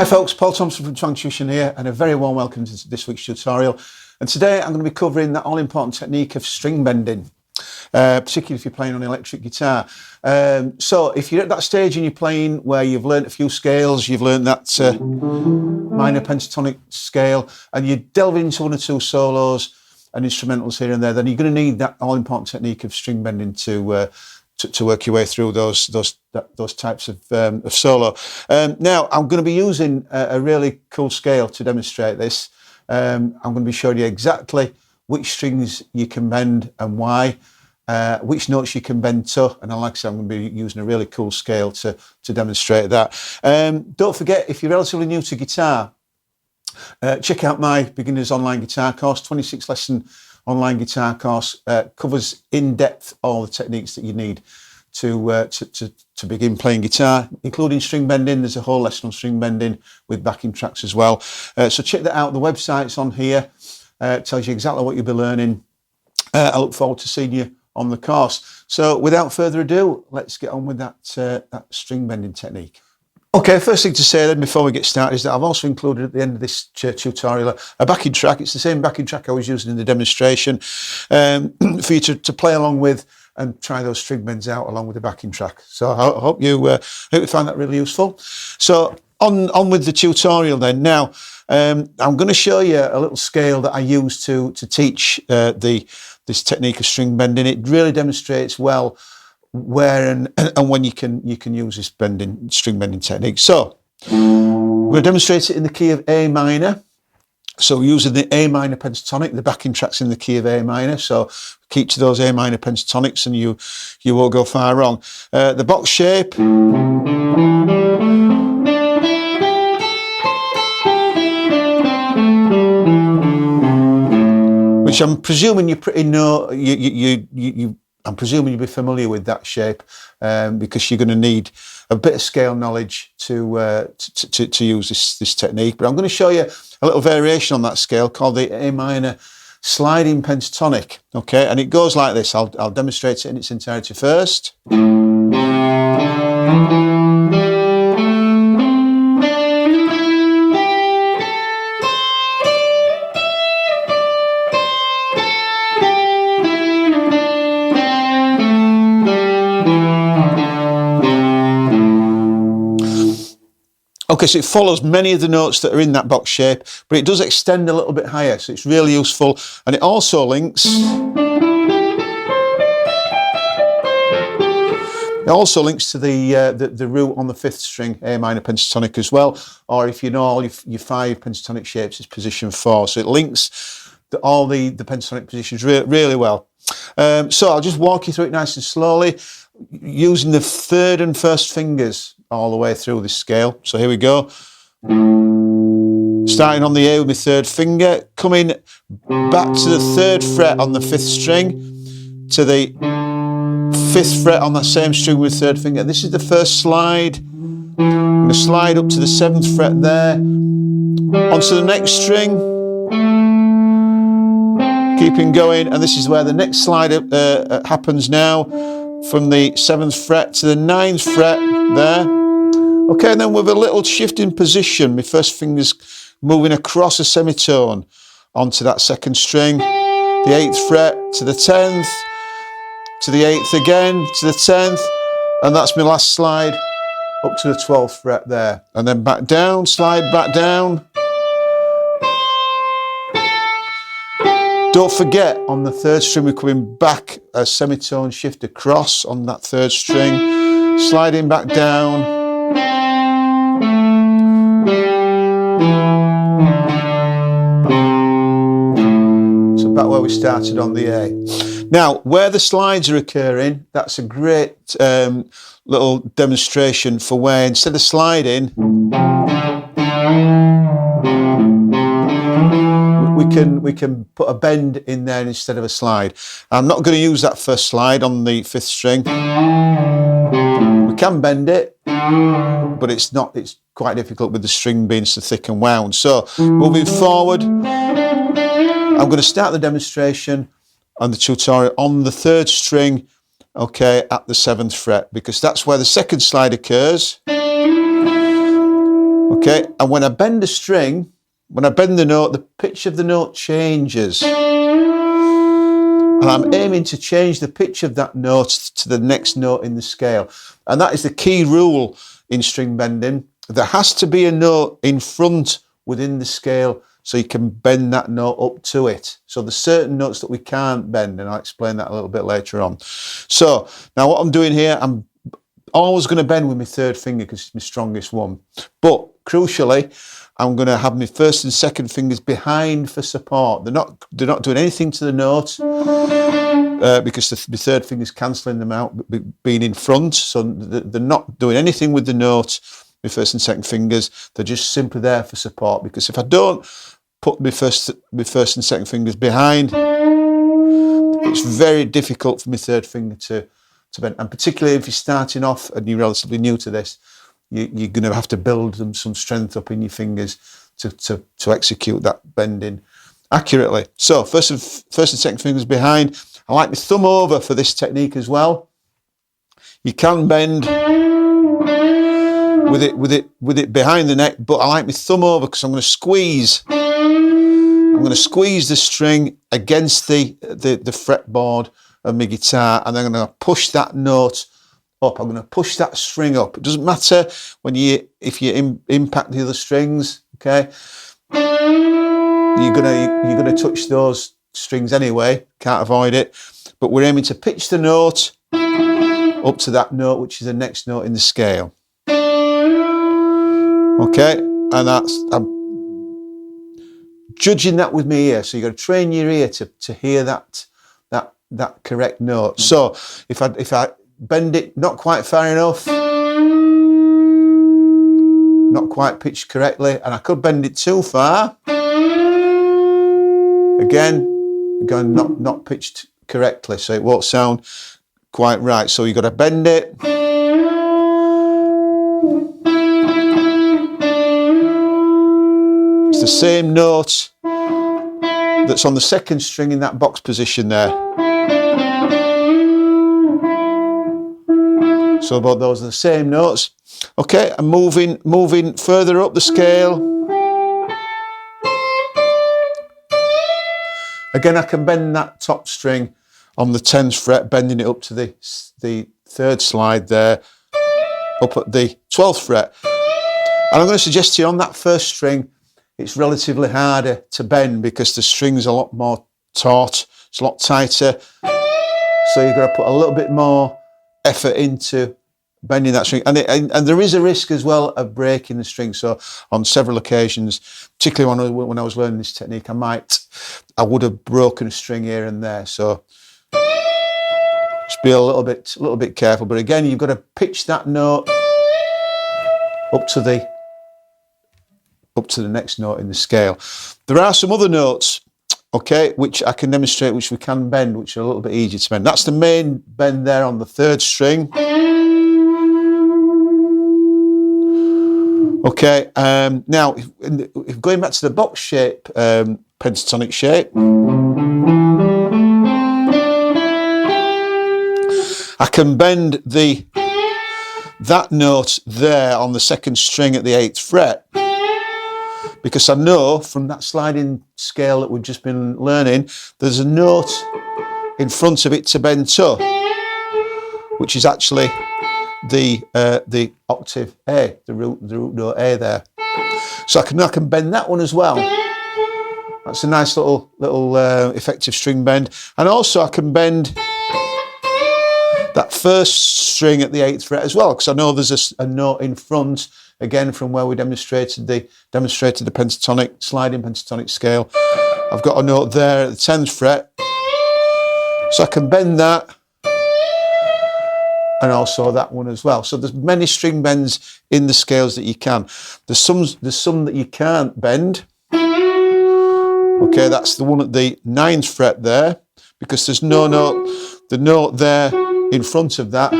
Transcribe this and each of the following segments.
Hi folks, Paul Thompson from Twang Tuition here, and a very warm welcome to this week's tutorial. And today I'm going to be covering that all-important technique of string bending, particularly if you're playing on electric guitar. So if you're at that stage in your playing where you've learnt a few scales, you've learnt that minor pentatonic scale, and you delve into one or two solos and instrumentals here and there, then you're going to need that all-important technique of string bending to work your way through those types of solo. Now, I'm going to be using a really cool scale to demonstrate this. I'm going to be showing you exactly which strings you can bend and why, which notes you can bend to, and like I said, I'm going to be using a really cool scale to demonstrate that. Don't forget, if you're relatively new to guitar, check out my beginner's online guitar course. 26 lesson online guitar course covers in depth all the techniques that you need to begin playing guitar, including string bending. There's a whole lesson on string bending with backing tracks as well. So check that out. The website's on here. It tells you exactly what you'll be learning. I look forward to seeing you on the course. So without further ado, let's get on with that string bending technique. Okay, first thing to say then before we get started is that I've also included at the end of this tutorial a backing track. It's the same backing track I was using in the demonstration for you to play along with and try those string bends out along with the backing track. So I hope you find that really useful. So on with the tutorial then. Now, I'm going to show you a little scale that I use to teach this technique of string bending. It really demonstrates well where and when you can use this string bending technique. So we're going to demonstrate it in the key of A minor. So using the A minor pentatonic, the backing track's in the key of A minor. So keep to those A minor pentatonics and you won't go far wrong. The box shape. Which I'm presuming you pretty know, I'm presuming you'll be familiar with that shape because you're going to need a bit of scale knowledge to use this technique. But I'm going to show you a little variation on that scale called the A minor sliding pentatonic. Okay, and it goes like this. I'll demonstrate it in its entirety first. Okay, so it follows many of the notes that are in that box shape, but it does extend a little bit higher, so it's really useful. And it also links to the root on the fifth string, A minor pentatonic as well. Or if you know all your five pentatonic shapes, it's position 4. So it links all the pentatonic positions really well. So I'll just walk you through it nice and slowly, using the third and first fingers all the way through this scale. So here we go. Starting on the A with my third finger, coming back to the third fret on the fifth string, to the fifth fret on that same string with third finger. This is the first slide. I'm going to slide up to the seventh fret there, onto the next string, keeping going, and this is where the next slide happens now, from the 7th fret to the 9th fret there. Okay, and then with a little shift in position, my first finger's moving across a semitone onto that second string, the 8th fret to the 10th, to the 8th again, to the 10th, and that's my last slide up to the 12th fret there. And then back down, slide back down. Don't forget, on the third string, we're coming back a semitone shift across on that third string, sliding back down. So back where we started on the A. Now, where the slides are occurring, that's a great little demonstration for where, instead of sliding, we can put a bend in there instead of a slide. I'm not going to use that first slide on the fifth string. We can bend it, but it's quite difficult with the string being so thick and wound. So moving forward, I'm going to start the demonstration and the tutorial on the third string, okay, at the 7th fret, because that's where the second slide occurs. Okay, and when I bend the string, when I bend the note, the pitch of the note changes. And I'm aiming to change the pitch of that note to the next note in the scale. And that is the key rule in string bending. There has to be a note in front within the scale so you can bend that note up to it. So there's certain notes that we can't bend, and I'll explain that a little bit later on. So now what I'm doing here, I'm always going to bend with my third finger because it's my strongest one. But crucially, I'm going to have my first and second fingers behind for support. They're not doing anything to the note because the third finger's cancelling them out, being in front. So they're not doing anything with the note, my first and second fingers. They're just simply there for support, because if I don't put my first and second fingers behind, it's very difficult for my third finger to bend. And particularly if you're starting off and you're relatively new to this, you're going to have to build them some strength up in your fingers to execute that bending accurately. So first and second fingers behind. I like my thumb over for this technique as well. You can bend with it behind the neck, but I like my thumb over because I'm going to squeeze. I'm going to squeeze the string against the fretboard of my guitar, and then I'm going to push that note up. I'm going to push that string up. It doesn't matter if you impact the other strings. Okay, you're gonna touch those strings anyway. Can't avoid it. But we're aiming to pitch the note up to that note, which is the next note in the scale. Okay, and I'm judging that with my ear. So you've got to train your ear to hear that correct note. So if I bend it not quite far enough, not quite pitched correctly, and I could bend it too far, again not pitched correctly, so it won't sound quite right. So you've got to bend it. It's the same note that's on the second string in that box position there. So both those are the same notes. Okay, I'm moving further up the scale. Again, I can bend that top string on the 10th fret, bending it up to the third slide there, up at the 12th fret. And I'm going to suggest to you on that first string, it's relatively harder to bend because the string's a lot more taut, it's a lot tighter. So you've got to put a little bit more effort into bending that string, and there is a risk as well of breaking the string. So on several occasions, particularly when I was learning this technique, I would have broken a string here and there. So just be a little bit careful. But again, you've got to pitch that note up to the next note in the scale. There are some other notes, okay, which I can demonstrate, which we can bend, which are a little bit easier to bend. That's the main bend there on the third string. Okay, now if going back to the box shape, pentatonic shape, I can bend that note there on the second string at the 8th fret, because I know from that sliding scale that we've just been learning, there's a note in front of it to bend to, which is actually the octave A, the root note A there. So I can bend that one as well. That's a nice little effective string bend. And also I can bend that first string at the 8th fret as well, because I know there's a note in front, again from where we demonstrated the pentatonic, sliding pentatonic scale. I've got a note there at the 10th fret, so I can bend that, and also that one as well. So there's many string bends in the scales that you can. There's some that you can't bend. Okay, that's the one at the 9th fret there, because there's no note. The note there in front of that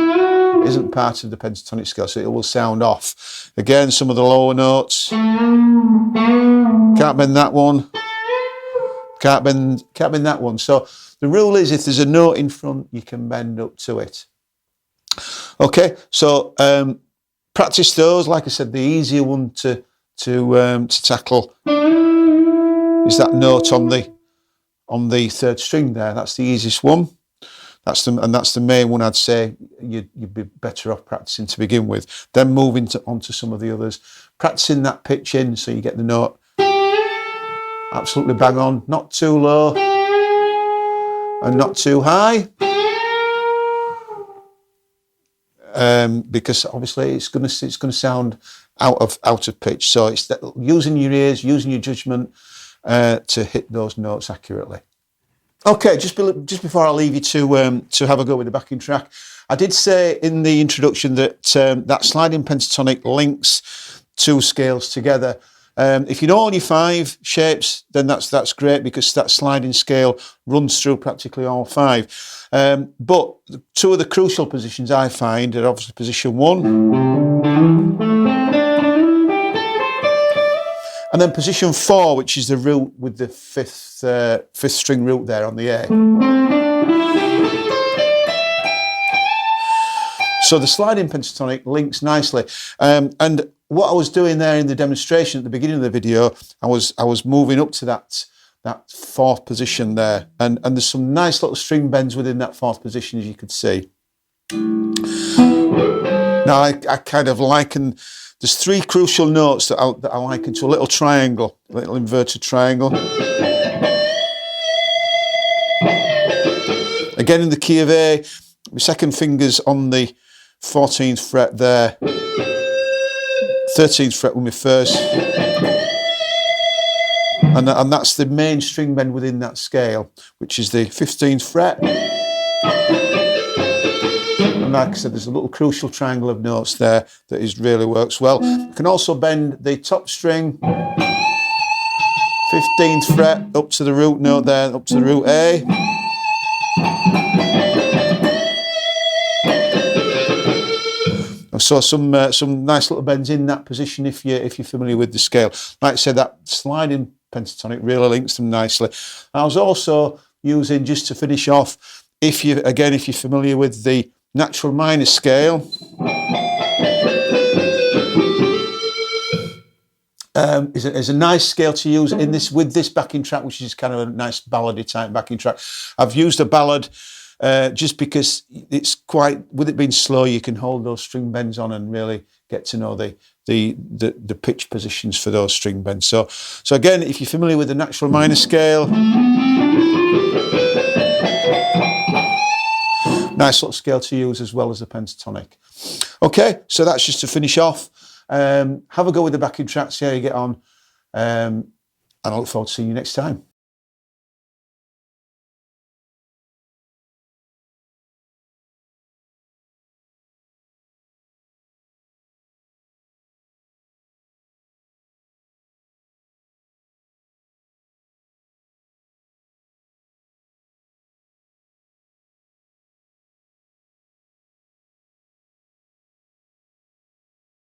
isn't part of the pentatonic scale, so it will sound off. Again, some of the lower notes. Can't bend that one. Can't bend that one. So the rule is, if there's a note in front, you can bend up to it. Okay, so practice those. Like I said, the easier one to to tackle is that note on the third string there. That's the easiest one. That's the main one. I'd say you'd be better off practicing to begin with. Then moving onto some of the others, practicing that pitch in so you get the note absolutely bang on, not too low and not too high. Because obviously it's going to sound out of pitch. So it's using your ears, using your judgment to hit those notes accurately. Okay, just before I leave you to have a go with the backing track, I did say in the introduction that that sliding pentatonic links two scales together. If you know all your 5 shapes, then that's great, because that sliding scale runs through practically all 5. But 2 of the crucial positions I find are obviously position 1 and then position 4, which is the root with the fifth string root there on the A. So the sliding pentatonic links nicely, and what I was doing there in the demonstration at the beginning of the video, I was moving up to that 4th position there, and there's some nice little string bends within that 4th position, as you could see. Now I kind of liken, there's 3 crucial notes that I liken to a little triangle, a little inverted triangle. Again in the key of A, my second finger's on the 14th fret there, 13th fret with my first, and that's the main string bend within that scale, which is the 15th fret. And like I said, there's a little crucial triangle of notes there that really works well. You can also bend the top string, 15th fret, up to the root note there, up to the root A. So some nice little bends in that position if you're familiar with the scale. Like I said, that sliding pentatonic really links them nicely. I was also using, just to finish off, if you're familiar with the natural minor scale, is a nice scale to use in this with this backing track, which is kind of a nice ballady type backing track. I've used a ballad. Just because it's quite, with it being slow, you can hold those string bends on and really get to know the pitch positions for those string bends. So again, if you're familiar with the natural minor scale, nice little scale to use as well as the pentatonic. Okay, so that's just to finish off. Have a go with the backing track, see how you get on, and I look forward to seeing you next time.